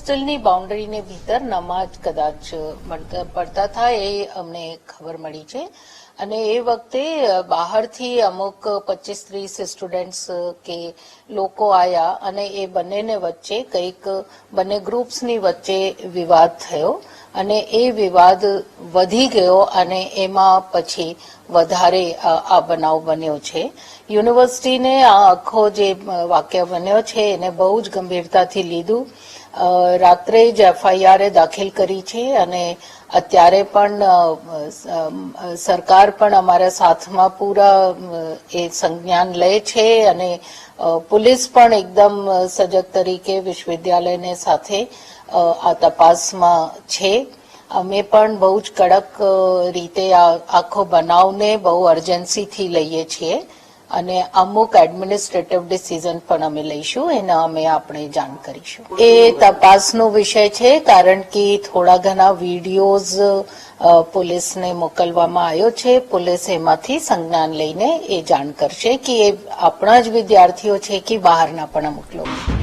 હોસ્ટેલની બાઉન્ડરીને ભીતર નમાજ કદાચ પડતા હતા એ અમને ખબર મળી છે અને એ વખતે બહારથી અમુક 25-30 સ્ટુડન્ટ્સ કે લોકો આવ્યા અને એ બંનેને વચ્ચે કંઈક બંને ગ્રુપ્સની વચ્ચે વિવાદ થયો અને એ વિવાદ વધી ગયો અને એમાં પછી વધારે આ બનાવ બન્યો છે. યુનિવર્સિટીને આ આખો જે વાક્ય બન્યો છે એને બહુ જ ગંભીરતાથી લીધું. રાત્રે જ એફઆઈઆર દાખલ કરી છે અને અત્યારે પણ સરકાર પણ અમારા સાથમાં પૂરા એ સંજ્ઞાન લે છે અને પોલીસ પણ એકદમ સજગ તરીકે વિશ્વવિદ્યાલયને સાથે આ તપાસમાં છે. અમે પણ બહુ જ કડક રીતે આ આખો બનાવને બહુ અર્જન્સીથી લઈએ છીએ અને અમુક એડમિનિસ્ટ્રેટિવ ડિસિઝન પણ અમે લઈશું એના અમે આપણે જાણ કરીશું. એ તપાસનો વિષય છે કારણ કે થોડા ઘણા વિડીયોઝ પોલીસને મોકલવામાં આવ્યો છે. પોલીસ એમાંથી સંજ્ઞાન લઈને એ જાણ કરશે કે એ આપણા જ વિદ્યાર્થીઓ છે કે બહારના પણ અમુક લોકો.